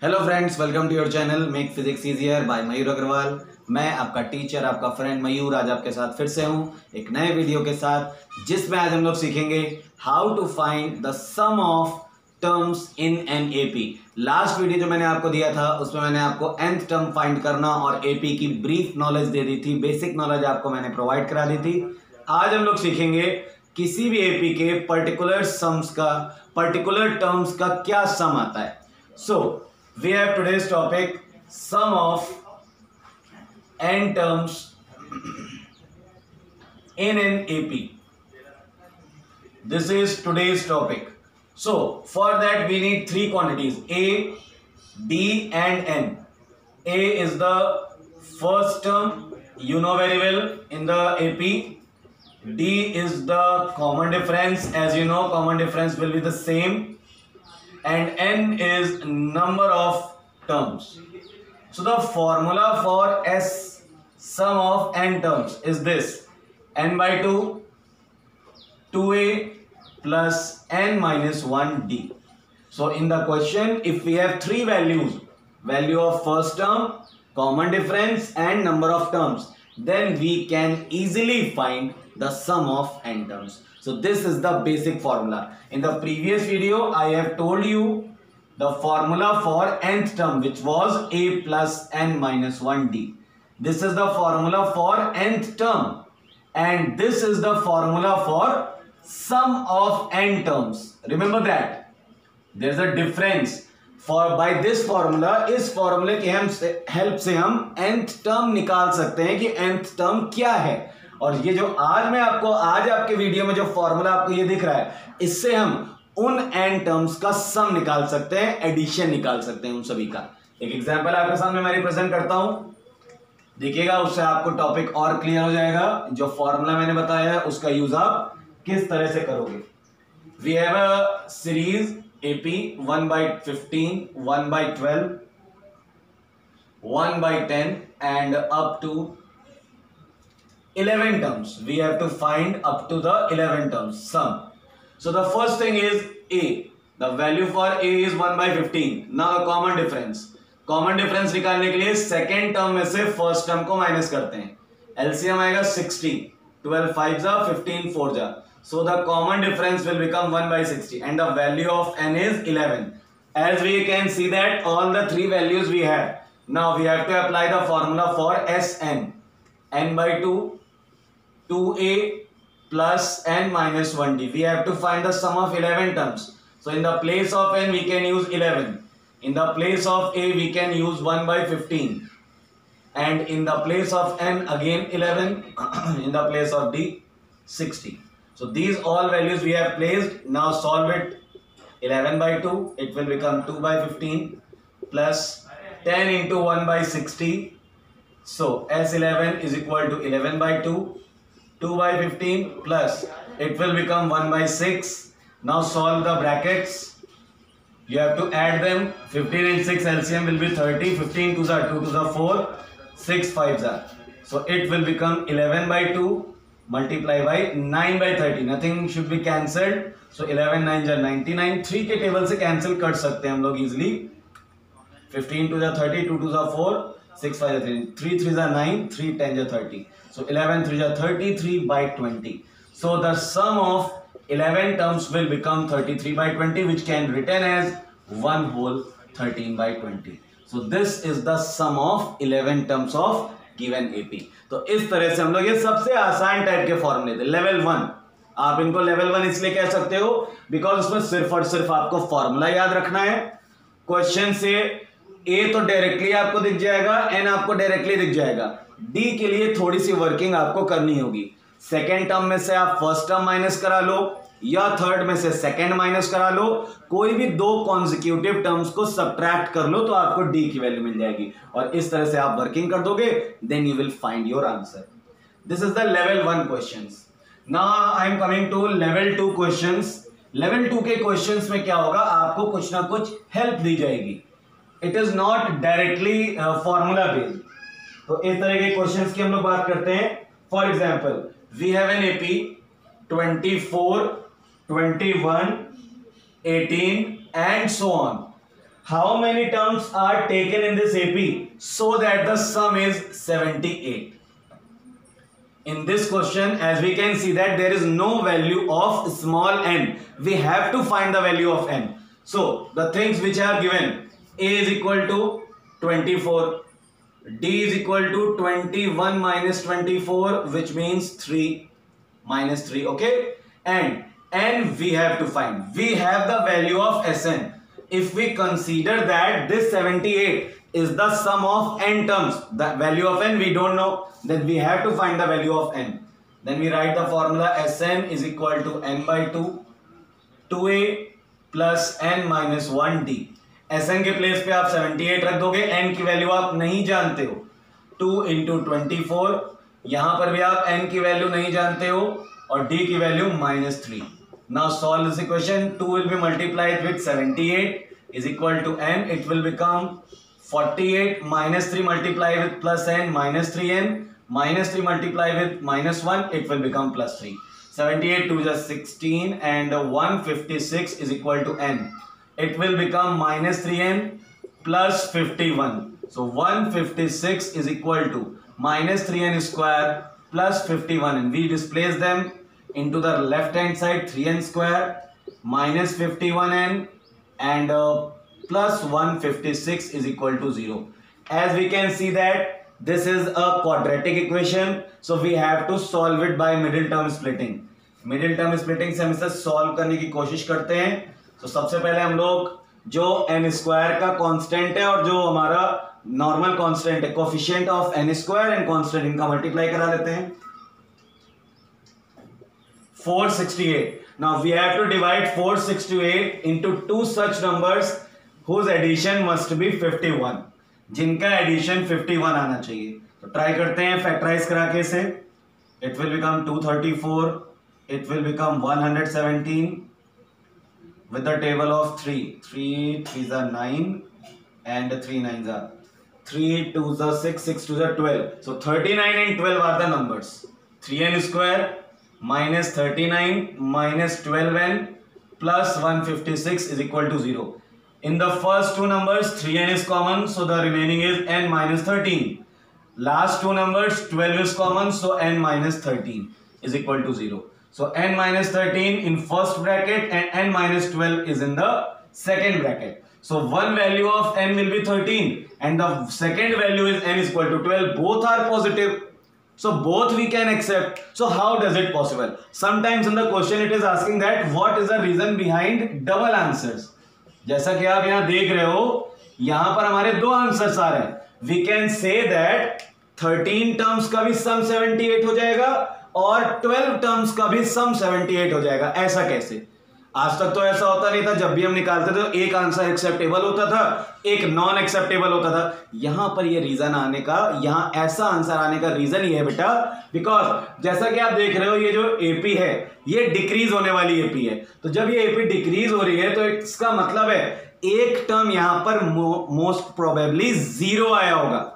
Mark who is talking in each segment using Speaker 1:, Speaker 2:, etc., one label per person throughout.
Speaker 1: Hello friends, welcome to your channel make physics easier by Mayur Agarwal. मैं आपका teacher, आपका friend मयूर आज आपके साथ फिर से हूं एक नए वीडियो के साथ, जिसमें आज हम लोग सीखेंगे how to find the sum of terms in an AP. Last video जो मैंने आपको दिया था उसमें मैंने आपको nth टर्म फाइंड करना और एपी की ब्रीफ नॉलेज दे दी थी, बेसिक नॉलेज आपको मैंने प्रोवाइड करा दी थी। आज हम लोग सीखेंगे किसी भी एपी के पर्टिकुलर सम्स का, पर्टिकुलर टर्म्स का क्या सम आता है। सो we have today's topic sum of n terms in an AP. This is today's topic. So for that we need three quantities A, D and N. A is the first term, you know very well in the AP. D is the common difference, as you know common difference will be the same, and n is number of terms. So the formula for S sum of n terms is this: n by 2, 2a plus n minus 1d. So in the question, if we have three values, value of first term, common difference and number of terms, then we can easily find the sum of n terms. So this is the basic formula. In the previous video, I have told you the formula for nth term, which was a plus n minus 1d. This is the formula for nth term, and this is the formula for sum of n terms. Remember that there is a difference. For by this formula, इस फॉर्मूले के help से हम nth term निकाल सकते हैं कि nth term क्या है। और ये जो आज आपके वीडियो में जो फॉर्मूला आपको ये दिख रहा है, इससे हम उन n टर्म्स का सम निकाल सकते हैं, एडिशन निकाल सकते हैं उन सभी का। एक एग्जांपल आपके सामने मैं रिप्रेजेंट करता हूं, देखिएगा, उससे आपको टॉपिक और क्लियर हो जाएगा। जो फॉर्मूला मैंने बताया है उसका यूज आप किस तरह से करोगे। We have a series AP 1/15, 1/12, 1/10 and up to 11 terms. We have to find up to the 11 terms sum. So the first thing is A. The value for A is 1/15. Now a common difference. Common difference निकालने के लिए second term में से first term को minus करते हैं। LCM आएगा 60, 12 5 जा 15 4 जा। So the common difference will become 1/60 and the value of n is 11. As we can see that all the three values we have. Now we have to apply the formula for Sn. n by 2, 2a plus n minus 1d. We have to find the sum of 11 terms. So in the place of n we can use 11. In the place of a we can use 1/15. And in the place of n again 11. In the place of d 60. So these all values we have placed. Now solve it. 11 by 2, it will become 2/15 plus 10 into 1/60. So S11 is equal to 11 by 2, 2/15 plus it will become 1/6. Now solve the brackets. You have to add them. 15 and 6 LCM will be 30. 15 2s are 2 2s are 4. 6 5s are. So it will become 11 by 2. Multiply by 9/30. Nothing should be cancelled. So 11 9 जा 99. 3 के table से cancel कर सकते हैं हम लोग easily. 15 2 जा 30, 2 2 जा 4, 6 5 जा 3, 3 3 जा 9, 3 10 जा 30. So 11 3 जा 33/20. So the sum of 11 terms will become 33/20, which can written as 1 whole 13/20. So this is the sum of 11 terms of given AP. तो इस तरह से हम लोग ये सबसे आसान टाइप के फॉर्मूले थे। लेवल 1, आप इनको लेवल 1 इसलिए कह सकते हो बिकॉज उसमें सिर्फ और सिर्फ आपको फॉर्मूला याद रखना है। क्वेश्चन से ए तो डायरेक्टली आपको दिख जाएगा, एन आपको डायरेक्टली दिख जाएगा, डी के लिए थोड़ी सी वर्किंग आपको करनी होगी। सेकेंड टर्म में से आप फर्स्ट टर्म माइनस करा लो या थर्ड में से सेकेंड माइनस करा लो, कोई भी दो कॉन्जिक्यूटिव टर्म्स को सब्ट्रैक्ट कर लो तो आपको डी की वैल्यू मिल जाएगी। और इस तरह से आप वर्किंग कर दोगे, then you will find your answer. This is the level 1 questions. Now I am coming to level 2 questions. Level 2 के क्वेश्चंस में क्या होगा, आपको कुछ ना कुछ हेल्प दी जाएगी। It is not directly formula based. तो इस तरह के क्वेश्चंस की हम लोग बात करते हैं। For example, we have an AP 24, 21, 18 and so on. how many terms are taken in this AP so that the sum is 78? In this question, as we can see that there is no value of small n. We have to find the value of n. So the things which are given, a is equal to 24, d is equal to 21 minus 24, which means 3 minus 3, okay? And n we have to find. We have the value of Sn. If we consider that this 78 is the sum of n terms, the value of n we don't know, then we have to find the value of n. Then we write the formula Sn is equal to n by 2, 2a plus n minus 1d. Sn के place पे आप 78 रख दोगे, n की value आप नहीं जानते हो, 2 इंटू 24, यहां पर भी आप n की वैल्यू नहीं जानते हो और d की value -3. Now solve this equation. 2 will be multiplied with 78 is equal to n. It will become 48 minus 3 multiplied with plus n minus 3n minus 3 multiplied with minus 1. It will become plus 3. 78 2 is 16 and 156 is equal to n. It will become minus 3n plus 51. So 156 is equal to minus 3n square plus 51, and we displace them into the left hand side. 3n square minus 51n and plus 156 is equal to 0. As we can see that this is a quadratic equation, so we have to solve it by middle term splitting. Middle term splitting से हम इसे solve करने की कोशिश करते हैं. तो सबसे पहले हम लोग जो n स्क्वायर का कांस्टेंट है और जो हमारा नॉर्मल कांस्टेंट है, coefficient of n square and constant, इनका मल्टीप्लाई करा लेते हैं. 468. Now we have to divide 468 into two such numbers whose addition must be 51. जिनका एडिशन 51 आना चाहिए. तो ट्राई करते हैं फैक्टराइज करा के इसे. It will become 234. It will become 117 with the table of 3. 3 3s are 9 and 3 9s are 3 2s are 6 6 2s are 12. So 39 and 12 are the numbers. 3n square minus 39 minus 12n plus 156 is equal to 0. In the first two numbers 3n is common, so the remaining is n minus 13. Last two numbers 12 is common, so n minus 13 is equal to 0. So n minus 13 in first bracket and n minus 12 is in the second bracket. So one value of n will be 13 and the second value is n is equal to 12. Both are positive. So both we can accept. So how does it possible? Sometimes in the question it is asking that what is the reason behind double answers. जैसा कि आप यहाँ देख रहे हो, यहाँ पर हमारे दो आंसर्स आ रहे हैं. We can say that 13 terms का भी सम 78 हो जाएगा और 12 टर्म्स का भी सम 78 हो जाएगा. ऐसा कैसे? आज तक तो ऐसा होता नहीं था. जब भी हम निकालते थे तो एक आंसर एक्सेप्टेबल होता था, एक नॉन एक्सेप्टेबल होता था. यहां पर ये रीजन आने का, यहां ऐसा आंसर आने का रीजन ये है बेटा, बिकॉज जैसा कि आप देख रहे हो ये जो एपी है ये डिक्रीज होने वाली एपी है. तो जब ये एपी डिक्रीज हो रही है तो इसका मतलब है एक टर्म यहां पर मोस्ट प्रोबेबली 0 आया होगा.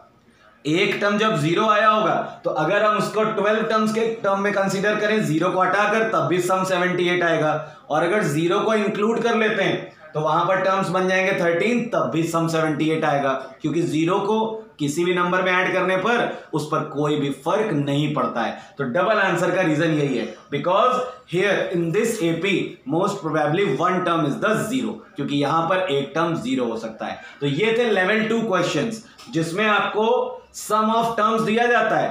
Speaker 1: एक टर्म जब 0 आया होगा तो अगर हम उसको 12 टर्म्स के टर्म में कंसीडर करें, 0 को हटाकर, तब भी सम 78 आएगा. और अगर 0 को इंक्लूड कर लेते हैं तो वहां पर टर्म्स बन जाएंगे 13, तब भी सम 78 आएगा. क्योंकि 0 को किसी भी नंबर में ऐड करने पर उस पर कोई भी फर्क नहीं पड़ता है. तो डबल आंसर का रीजन यही है, because here in this AP most probably one term is the 0, क्योंकि यहां पर एक टर्म 0 हो सकता है. तो ये थे लेवल 2 क्वेश्चंस जिसमें आपको सम ऑफ टर्म्स दिया जाता है,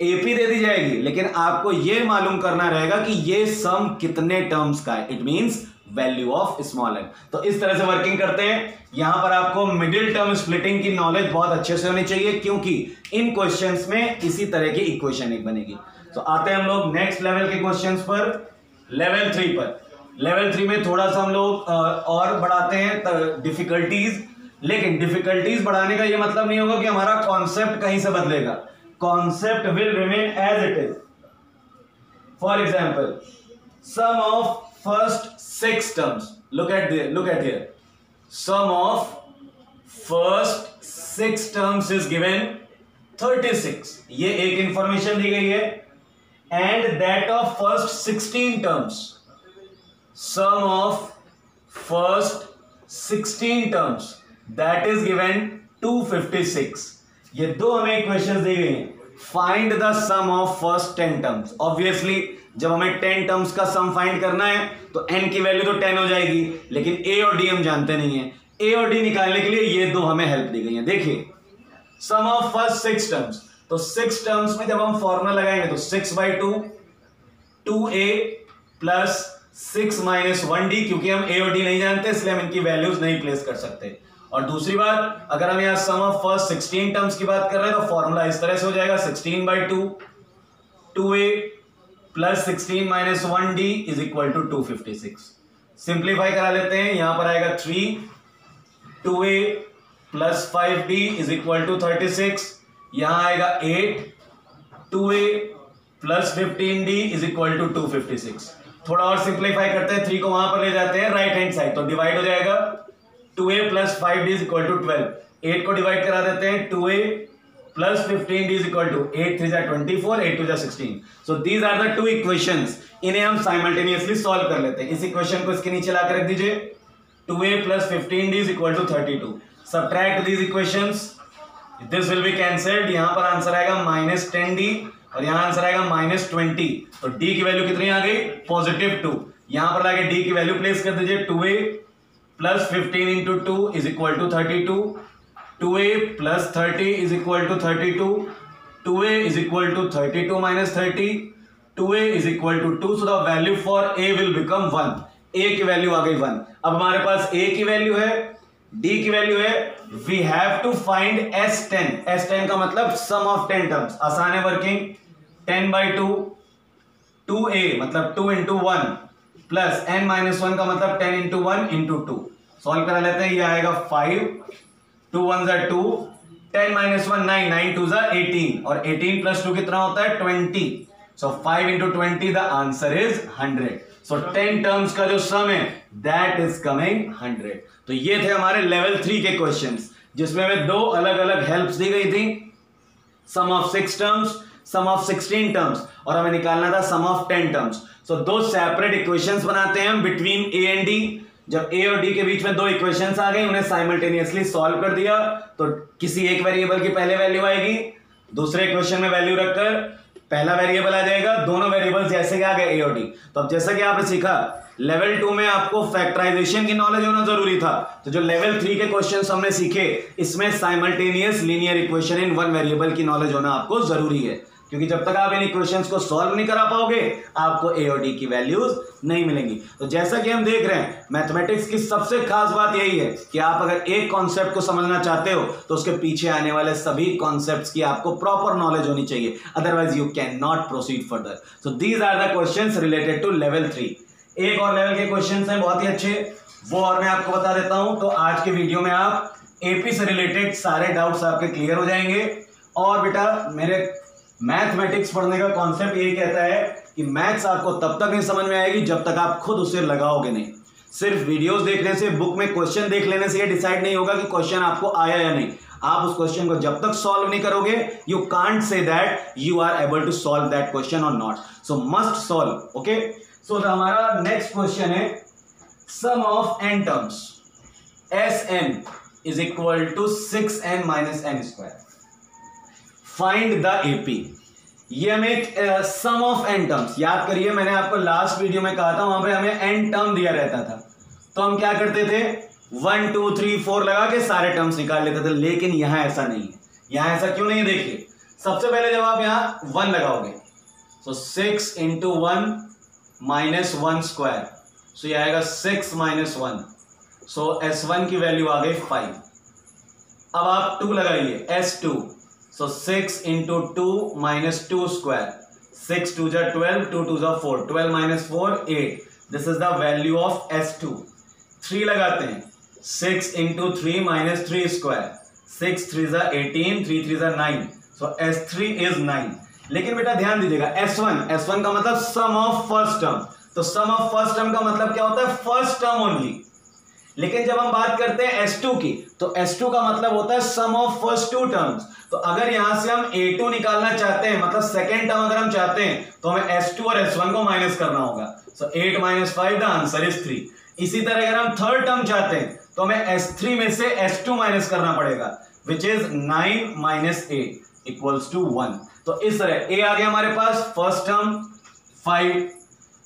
Speaker 1: एपी दे दी जाएगी, लेकिन आपको यह मालूम करना रहेगा कि ये सम कितने टर्म्स का है. It means value of small n. तो इस तरह से वर्किंग करते हैं. यहां पर आपको मिडिल टर्म स्प्लिटिंग की नॉलेज बहुत अच्छे से होनी चाहिए, क्योंकि इन क्वेश्चंस में इसी तरह की इक्वेशन एक बनेगी. तो आते हैं हम लोग नेक्स्ट लेवल के क्वेश्चंस पर, लेवल 3 पर. लेवल 3 में थोड़ा सा हम लोग और बढ़ाते हैं डिफिकल्टीज, लेकिन डिफिकल्टीज बढ़ाने का यह मतलब नहीं होगा कि हमारा कॉन्सेप्ट कहीं से बदलेगा. Concept will remain as it is. For example, sum of first 6 terms. Look at here. Sum of first 6 terms is given 36. ये एक इंफॉर्मेशन दी गई है. And that of first 16 terms. Sum of first 16 terms that is given 256। ये दो हमें equations दी गई हैं। Find the sum of first 10 terms. Obviously जब हमें 10 टर्म्स का सम फाइंड करना है तो n की वैल्यू तो 10 हो जाएगी, लेकिन a और d हम जानते नहीं है। a और d निकालने के लिए ये दो हमें हेल्प दी गई है। देखिए सम ऑफ फर्स्ट 6 टर्म्स, तो 6 टर्म्स में जब हम फॉर्मूला लगाएंगे तो 6/2 2a प्लस 6 माइनस 1d, क्योंकि हम a और d नहीं जानते इसलिए हम इनकी वैल्यूज नहीं प्लेस कर सकते। और दूसरी बात, अगर हम यहां सम ऑफ फर्स्ट 16 टर्म्स की बात कर रहे हैं तो फॉर्मूला इस तरह से हो जाएगा 16/2 2a plus 16 minus 1d is equal to 256। Simplify करा लेते हैं, यहां पर आएगा 3 2a plus 5d is equal to 36, यहां आएगा 8 2a plus 15d is equal to 256। थोड़ा और सिंप्लीफाई करते हैं, 3 को वहां पर ले जाते हैं राइट हैंड साइड, तो डिवाइड हो जाएगा 2a plus 5d is equal to 12। 8 को डिवाइड करा देते हैं, 2a plus 15d is equal to 8 3 जा 24 8 2 जा 16। So these are the two equations, इन्हें हम साइमल्टेनियसली सॉल्व कर लेते हैं। इस इक्वेशन को इसके नीचे लाकर रख दीजिए, 2a plus 15d is equal to 32। Subtract these equations, this will be cancelled. यहां पर आंसर आएगा माइनस 10d और यहां आंसर आएगा माइनस 20। तो d की वैल्यू कितनी आ गई? पॉजिटिव 2। यहां पर लाके d की वैल्यू प्लेस कर दीजिए, 2a plus 15 into 2 is equal to 32, 2a plus 30 is equal to 32, 2a is equal to 32 minus 30, 2a is equal to 2। So the value for a will become 1। a की value आ गई 1। अब हमारे पास a की value है, d की value है, we have to find S10। S10 का मतलब सम ऑफ 10 टर्म्स। आसान है वर्किंग, 10/2 2a मतलब 2 इंटू 1 प्लस n माइनस 1 का मतलब 10 इंटू 1 इंटू 2। सॉल्व करा लेते हैं, ये आएगा 5 2 1 जा 2, 10 माइनस 1 9 9 2 जा 18 और 18 प्लस 2 कितना होता है? 20। सो 5 into 20 the answer is 100। So 10 terms का जो सम है दैट इज कमिंग 100। तो ये थे हमारे लेवल 3 के क्वेश्चंस, जिसमें हमें दो अलग अलग हेल्प्स दी गई थी, sum of 6 terms, sum of 16 terms, और हमें निकालना था सम ऑफ 10 टर्म्स। सो दो सेपरेट इक्वेशंस बनाते हैं हम बिटवीन a एंड d। जब a और d के बीच में दो इक्वेशंस आ गई, उन्हें साइमल्टेनियसली सॉल्व कर दिया तो किसी एक वेरिएबल की पहले वैल्यू आएगी, दूसरे इक्वेशन में वैल्यू रखकर पहला वेरिएबल आ जाएगा, दोनों वेरिएबल जैसे कि आ गए a और d। तो अब जैसा कि आपने सीखा लेवल 2 में आपको फैक्टराइजेशन की नॉलेज होना जरूरी था, तो जो लेवल 3 के क्वेश्चंस हमने सीखे इसमें simultaneous linear equation in one variable की नॉलेज होना आपको जरूरी है, क्योंकि जब तक आप इन इक्वेशंस को सॉल्व नहीं करा पाओगे आपको a और d की वैल्यूज नहीं मिलेंगी। तो जैसा कि हम देख रहे हैं मैथमेटिक्स की सबसे खास बात यही है कि आप अगर एक कॉन्सेप्ट को समझना चाहते हो तो उसके पीछे आने वाले सभी कॉन्सेप्ट्स की आपको प्रॉपर नॉलेज होनी चाहिए, otherwise you can not proceed further. So these are the questions related to level 3। एक और लेवल के क्वेश्चंस हैं बहुत ही अच्छे, वो और मैं आपको बता देता हूं। तो आज के वीडियो में आप एपी से रिलेटेड सारे डाउट्स आपके क्लियर हो जाएंगे। और बेटा मेरे मैथमेटिक्स पढ़ने का कॉन्सेप्ट यही कहता है कि मैथ्स आपको तब तक नहीं समझ में आएगी जब तक आप खुद उसे लगाओगे नहीं। सिर्फ वीडियोस देखने से, बुक में क्वेश्चन देख लेने से ये डिसाइड नहीं होगा कि क्वेश्चन आपको आया या नहीं। आप उस क्वेश्चन को जब तक सॉल्व नहीं करोगे you can't say that you are able to solve that question or not. So must solve. Okay, so हमारा नेक्स्ट क्वेश्चन है sum of n terms Sn is equal to 6n minus n square. Find the AP। ये हमें सम of n terms, याद करिए मैंने आपको last video में कहा था वहां पे हमें n टर्म दिया रहता था, तो हम क्या करते थे 1 2 3 4 लगा के सारे टर्म्स निकाल लेते थे, लेकिन यहां ऐसा नहीं है। यहां ऐसा क्यों नहीं है? देखिए सबसे पहले जब आप यहां 1 लगाओगे तो 6 इंटू 1 माइनस 1 स्क्वायर, सो ये आएगा 6 माइनस 1, सो S1 की वैल्यू आ गई 5। अब आप 2 लगाइए S2, so 6 into 2 minus 2 square, 6 2 जा 12, 2 2 जा 4, 12 minus 4 8, this is the value of S2। 3 लगाते हैं, 6 into 3 minus 3 square, 6 3 जा 18, 3 3 जा 9, so S3 is 9। लेकिन बेटा ध्यान दीजिएगा S1 का मतलब सम ऑफ फर्स्ट टर्म, तो सम ऑफ फर्स्ट टर्म का मतलब क्या होता है? First term only. लेकिन जब हम बात करते हैं S2 की, तो S2 का मतलब होता है सम ऑफ फर्स्ट 2 टर्म्स। तो अगर यहां से हम A2 निकालना चाहते हैं, मतलब सेकेंड टर्म अगर हम चाहते हैं, तो हमें S2 और S1 को माइनस करना होगा। सो 8 माइनस 5 द आंसर इज 3। इसी तरह अगर हम थर्ड टर्म चाहते हैं तो हमें S3 में से S2 माइनस करना पड़ेगा, which is 9 minus 8 equals to 1। तो इस तरह a आ गया हमारे पास, फर्स्ट टर्म 5,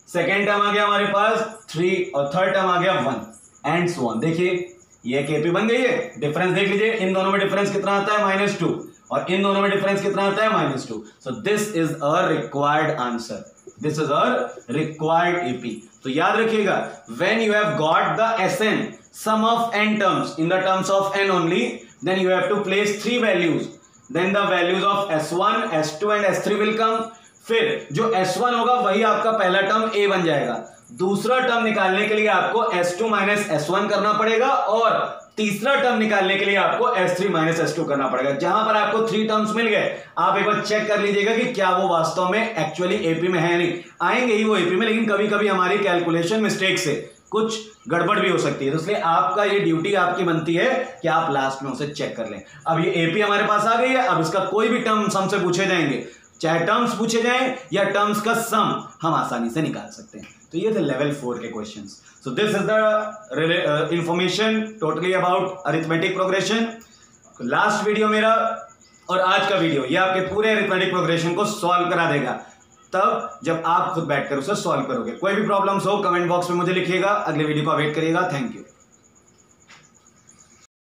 Speaker 1: सेकेंड टर्म आ गया हमारे पास 3 और थर्ड टर्म आ गया 1 एंड सो ऑन। देखिए ये KP बन गई है। डिफरेंस देख लीजिए, इन दोनों में डिफरेंस कितना आता है -2 और इन दोनों में डिफरेंस कितना आता है -2। So this is a required answer, this is a required AP। तो याद रखिएगा, when you have got the SN sum of n terms in the terms of n only, then you have to place 3 values, then the values of S1, S2 and S3 will come। फिर जो S1 होगा वही आपका पहला term A बन जाएगा। दूसरा term निकालने के लिए आपको S2 माइनस S1 करना पड़ेगा और तीसरा टर्म निकालने के लिए आपको S3 माइनस S2 करना पड़ेगा। जहां पर आपको 3 टर्म्स मिल गए, आप एक बार चेक कर लीजिएगा कि क्या वो वास्तव में एक्चुअली AP में है। नहीं आएंगे ही वो AP में, लेकिन कभी कभी हमारी कैलकुलेशन मिस्टेक से कुछ गड़बड़ भी हो सकती है। तो इसलिए आपका ये ड्यूटी आपकी बनती है कि आप लास्ट में उसे चेक कर लें। अब ये AP हमारे पास आ गई है। अब इसका कोई भी टर्म सम से पूछे जाएंगे, चाहे टर्म्स पूछे जाएं या टर्म्स का सम, हम आसानी से निकाल सकते हैं। तो ये थे लेवल 4 के questions. So this is the information totally about arithmetic progression. Last video मेरा और आज का वीडियो ये आपके पूरे अरिथमेटिक प्रोग्रेशन को सॉल्व करा देगा, तब जब आप खुद बैठकर उसे सॉल्व करोगे। कोई भी प्रॉब्लम्स हो कमेंट बॉक्स में मुझे लिखिएगा। अगले वीडियो को वेट करिएगा। Thank you.